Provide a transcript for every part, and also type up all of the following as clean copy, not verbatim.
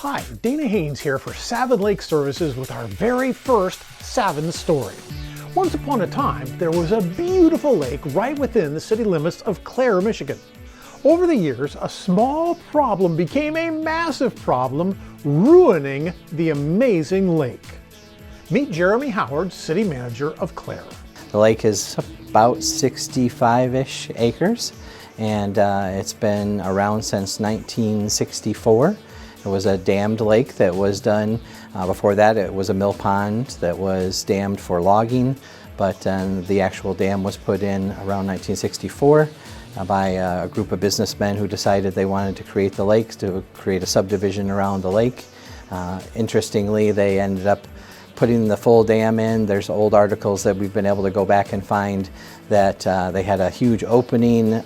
Hi, Dana Haynes here for Savin Lake Services with our very first Savin story. Once upon a time, there was a beautiful lake right within the city limits of Clare, Michigan. Over the years, a small problem became a massive problem, ruining the amazing lake. Meet Jeremy Howard, city manager of Clare. The lake is about 65-ish acres, and it's been around since 1964. It was a dammed lake that was done. Before that, it was a mill pond that was dammed for logging, but the actual dam was put in around 1964 by a group of businessmen who decided they wanted to create the lake, to create a subdivision around the lake. Interestingly, they ended up putting the full dam in. There's old articles that we've been able to go back and find that they had a huge opening,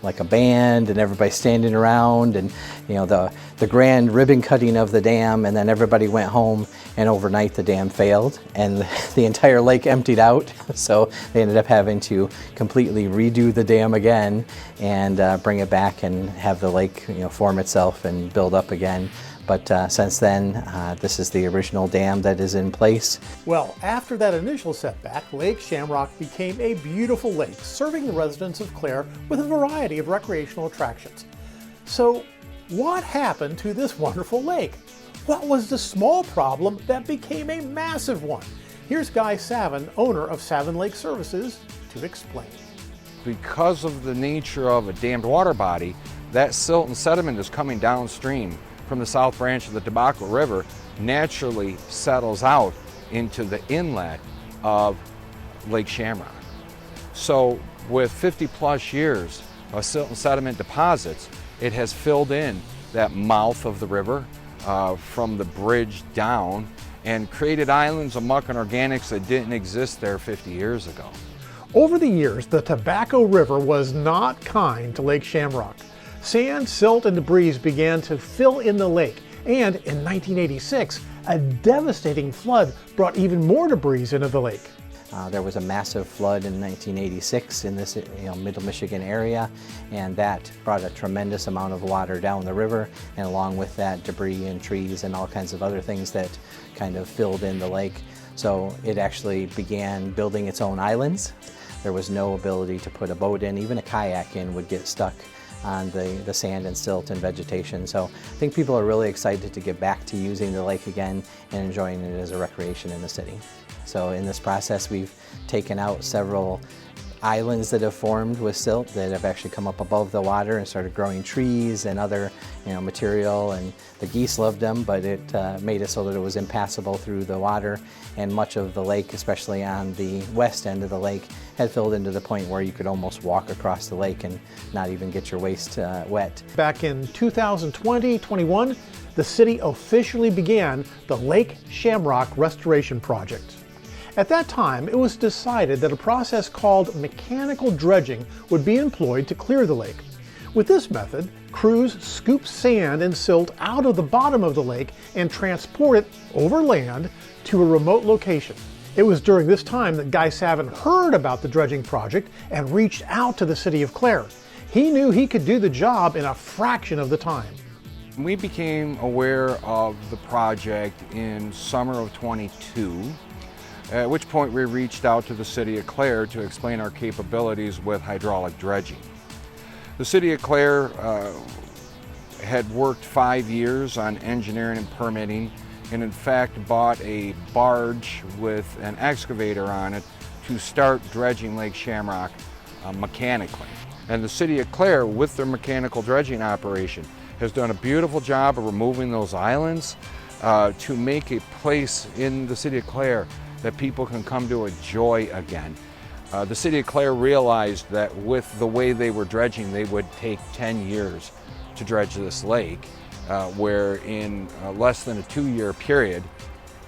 like a band, and everybody standing around, and the grand ribbon cutting of the dam, and then everybody went home, and overnight the dam failed and the entire lake emptied out. So they ended up having to completely redo the dam again and bring it back and have the lake form itself and build up again. But since then, this is the original dam that is in place. Well, after that initial setback, Lake Shamrock became a beautiful lake, serving the residents of Clare with a variety of recreational attractions. So, what happened to this wonderful lake? What was the small problem that became a massive one? Here's Guy Savin, owner of Savin Lake Services, to explain. Because of the nature of a dammed water body, that silt and sediment is coming downstream from the south branch of the Tobacco River, naturally settles out into the inlet of Lake Shamrock. So with 50 plus years of silt and sediment deposits, it has filled in that mouth of the river from the bridge down and created islands of muck and organics that didn't exist there 50 years ago. Over the years, the Tobacco River was not kind to Lake Shamrock. Sand, silt, and debris began to fill in the lake, and in 1986, a devastating flood brought even more debris into the lake. There was a massive flood in 1986 in this Middle Michigan area, and that brought a tremendous amount of water down the river, and along with that, debris and trees and all kinds of other things that kind of filled in the lake. So it actually began building its own islands. There was no ability to put a boat in, even a kayak in would get stuck on the sand and silt and vegetation. So I think people are really excited to get back to using the lake again and enjoying it as a recreation in the city. So in this process, we've taken out several islands that have formed with silt that have actually come up above the water and started growing trees and other material, and the geese loved them, but it made it so that it was impassable through the water, and much of the lake, especially on the west end of the lake, had filled into the point where you could almost walk across the lake and not even get your waist wet. Back in 2020-21, the city officially began the Lake Shamrock Restoration Project. At that time, it was decided that a process called mechanical dredging would be employed to clear the lake. With this method, crews scoop sand and silt out of the bottom of the lake and transport it over land to a remote location. It was during this time that Guy Savin heard about the dredging project and reached out to the City of Clare. He knew he could do the job in a fraction of the time. We became aware of the project in summer of '22. At which point we reached out to the City of Clare to explain our capabilities with hydraulic dredging. The City of Clare had worked 5 years on engineering and permitting, and in fact bought a barge with an excavator on it to start dredging Lake Shamrock mechanically. And the City of Clare, with their mechanical dredging operation, has done a beautiful job of removing those islands to make a place in the City of Clare that people can come to enjoy again. The City of Clare realized that with the way they were dredging, they would take 10 years to dredge this lake, where in less than a 2-year period,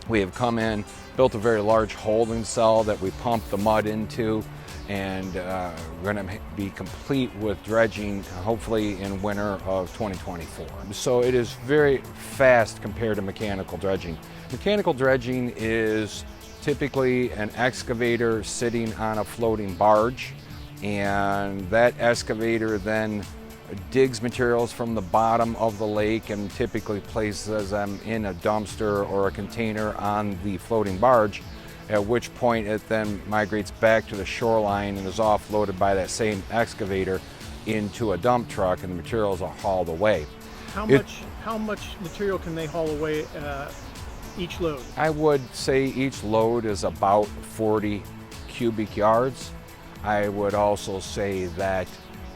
we have come in, built a very large holding cell that we pump the mud into, and we're going to be complete with dredging hopefully in winter of 2024. So it is very fast compared to mechanical dredging. Mechanical dredging is typically an excavator sitting on a floating barge, and that excavator then digs materials from the bottom of the lake and typically places them in a dumpster or a container on the floating barge, at which point it then migrates back to the shoreline and is offloaded by that same excavator into a dump truck, and the materials are hauled away. How much material can they haul away each load? I would say each load is about 40 cubic yards. I would also say that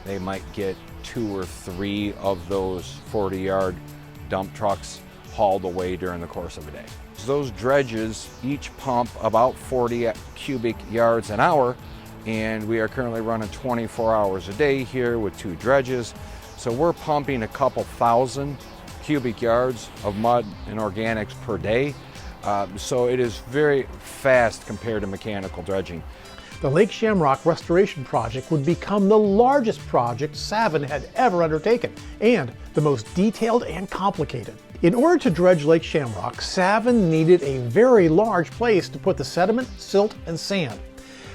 they might get 2 or 3 of those 40-yard dump trucks hauled away during the course of a day. Those dredges each pump about 40 cubic yards an hour, and we are currently running 24 hours a day here with 2 dredges. So we're pumping a couple thousand cubic yards of mud and organics per day. So it is very fast compared to mechanical dredging. The Lake Shamrock Restoration Project would become the largest project Savin had ever undertaken, and the most detailed and complicated. In order to dredge Lake Shamrock, Savin needed a very large place to put the sediment, silt, and sand.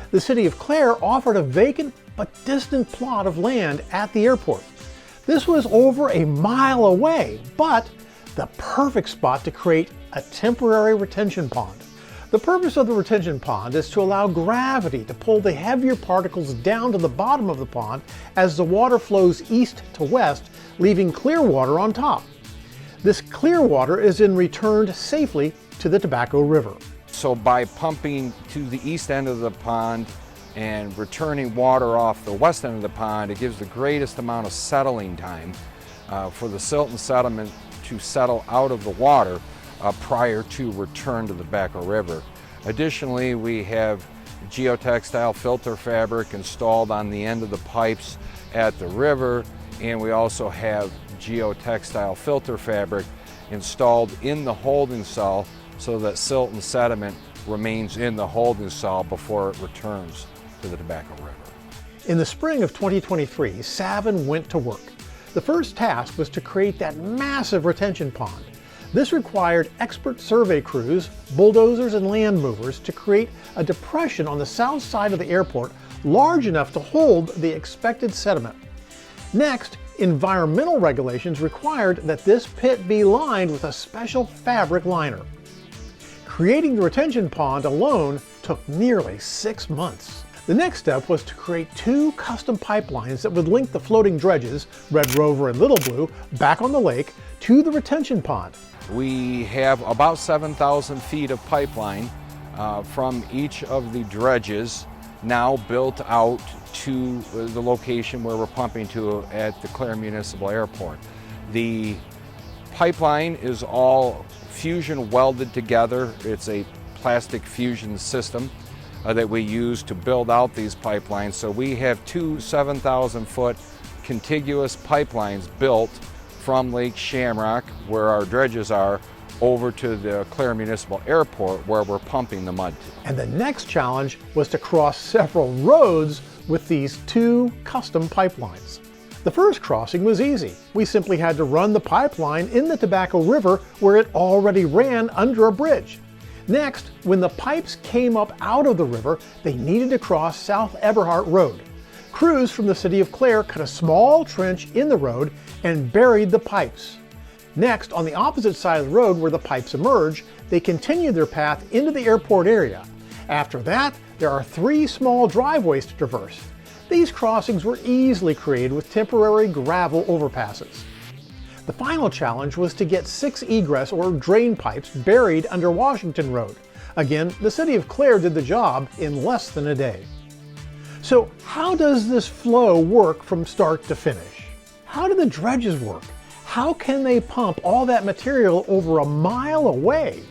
The City of Clare offered a vacant but distant plot of land at the airport. This was over a mile away, but the perfect spot to create a temporary retention pond. The purpose of the retention pond is to allow gravity to pull the heavier particles down to the bottom of the pond as the water flows east to west, leaving clear water on top. This clear water is then returned safely to the Tobacco River. So by pumping to the east end of the pond and returning water off the west end of the pond, it gives the greatest amount of settling time for the silt and sediment to settle out of the water prior to return to the Tobacco River. Additionally, we have geotextile filter fabric installed on the end of the pipes at the river, and we also have geotextile filter fabric installed in the holding cell so that silt and sediment remains in the holding cell before it returns to the Tobacco River. In the spring of 2023, Savin went to work. The first task was to create that massive retention pond. This required expert survey crews, bulldozers, and land movers to create a depression on the south side of the airport large enough to hold the expected sediment. Next, environmental regulations required that this pit be lined with a special fabric liner. Creating the retention pond alone took nearly 6 months. The next step was to create 2 custom pipelines that would link the floating dredges, Red Rover and Little Blue, back on the lake to the retention pond. We have about 7,000 feet of pipeline from each of the dredges now built out to the location where we're pumping to at the Clare Municipal Airport. The pipeline is all fusion welded together. It's a plastic fusion system that we use to build out these pipelines. So we have 2 7,000-foot contiguous pipelines built from Lake Shamrock, where our dredges are, over to the Clare Municipal Airport, where we're pumping the mud to. And the next challenge was to cross several roads with these 2 custom pipelines. The first crossing was easy. We simply had to run the pipeline in the Tobacco River where it already ran under a bridge. Next, when the pipes came up out of the river, they needed to cross South Eberhart Road. Crews from the City of Clare cut a small trench in the road and buried the pipes. Next, on the opposite side of the road where the pipes emerge, they continued their path into the airport area. After that, there are 3 small driveways to traverse. These crossings were easily created with temporary gravel overpasses. The final challenge was to get 6 egress or drain pipes buried under Washington Road. Again, the City of Clare did the job in less than a day. So how does this flow work from start to finish? How do the dredges work? How can they pump all that material over a mile away?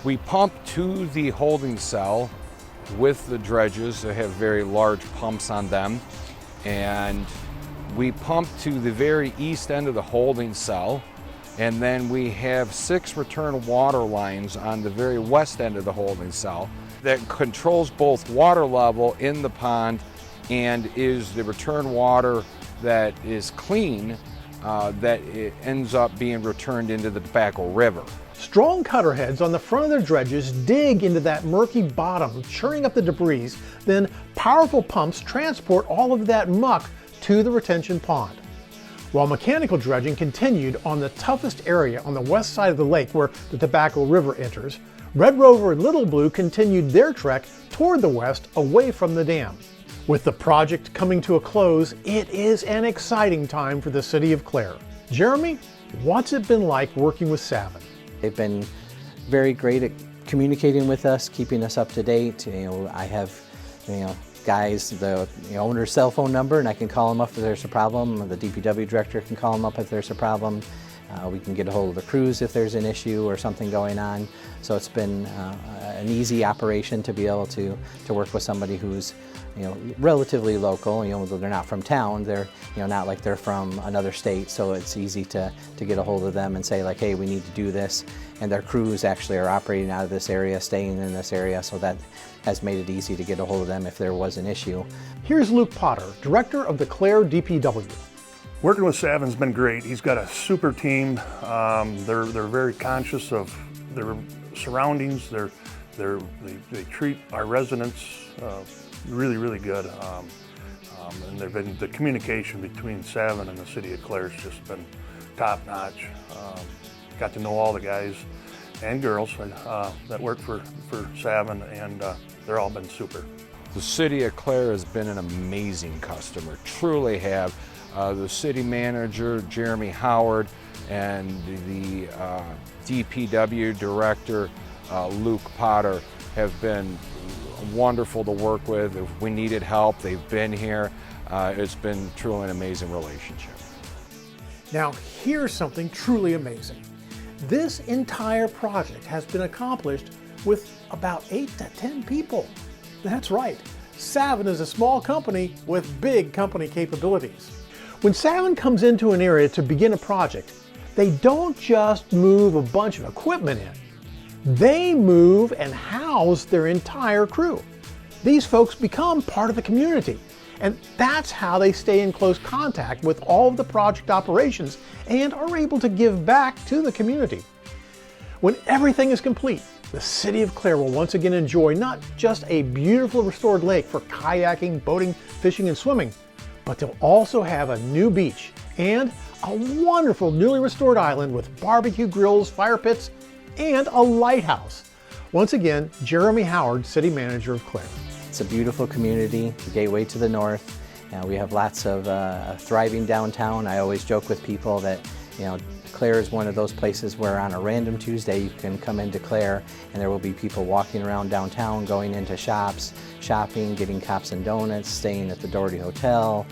We pump to the holding cell with the dredges that have very large pumps on them, and we pump to the very east end of the holding cell, and then we have 6 return water lines on the very west end of the holding cell that controls both water level in the pond and is the return water that is clean that it ends up being returned into the Tobacco River. Strong cutter heads on the front of their dredges dig into that murky bottom, churning up the debris. Then powerful pumps transport all of that muck to the retention pond. while mechanical dredging continued on the toughest area on the west side of the lake where the Tobacco River enters, Red Rover and Little Blue continued their trek toward the west away from the dam. With the project coming to a close, it is an exciting time for the City of Clare. Jeremy, what's it been like working with Savin? They've been very great at communicating with us, keeping us up to date. I have, guys, the owner's cell phone number, and I can call them up if there's a problem. The DPW director can call them up if there's a problem. We can get a hold of the crews if there's an issue or something going on. So it's been an easy operation to be able to work with somebody who's relatively local. They're not from town. They're not like they're from another state. So it's easy to get a hold of them and say like, hey, we need to do this. And their crews actually are operating out of this area, staying in this area. So that has made it easy to get a hold of them if there was an issue. Here's Luke Potter, director of the Clare DPW. Working with Savin's been great. He's got a super team. They're very conscious of their surroundings. They treat our residents really, really good. And the communication between Savin and the City of Clare has just been top notch. Got to know all the guys and girls that work for Savin, and they're all been super. The City of Clare has been an amazing customer, truly have. The city manager, Jeremy Howard, and the DPW director, Luke Potter, have been wonderful to work with. If we needed help, they've been here. It's been truly an amazing relationship. Now, here's something truly amazing. This entire project has been accomplished with about 8 to 10 people. That's right. Savin is a small company with big company capabilities. When Savin comes into an area to begin a project, they don't just move a bunch of equipment in. They move and house their entire crew. These folks become part of the community, and that's how they stay in close contact with all of the project operations and are able to give back to the community. When everything is complete, the City of Clare will once again enjoy not just a beautiful restored lake for kayaking, boating, fishing, and swimming, but they'll also have a new beach and a wonderful newly restored island with barbecue grills, fire pits, and a lighthouse. Once again, Jeremy Howard, City Manager of Clare. It's a beautiful community, the gateway to the north. We have lots of thriving downtown. I always joke with people that Clare is one of those places where on a random Tuesday you can come into Clare and there will be people walking around downtown, going into shops, shopping, getting cops and donuts, staying at the Doherty Hotel,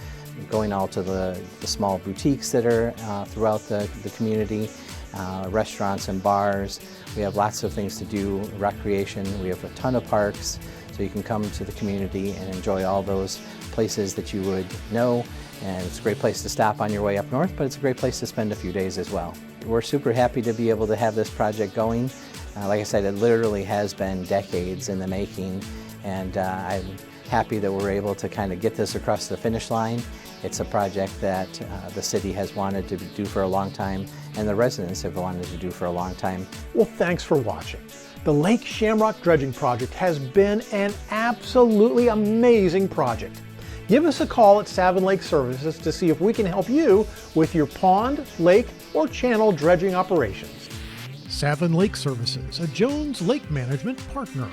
going out to the small boutiques that are throughout the community, restaurants and bars. We have lots of things to do, recreation. We have a ton of parks, so you can come to the community and enjoy all those places that you would know. And it's a great place to stop on your way up north, but it's a great place to spend a few days as well. We're super happy to be able to have this project going. Like I said, it literally has been decades in the making, and I'm happy that we're able to kind of get this across the finish line. It's a project that the city has wanted to do for a long time, and the residents have wanted to do for a long time. Well, thanks for watching. The Lake Shamrock Dredging Project has been an absolutely amazing project. Give us a call at Savin Lake Services to see if we can help you with your pond, lake, or channel dredging operations. Savin Lake Services, a Jones Lake Management partner.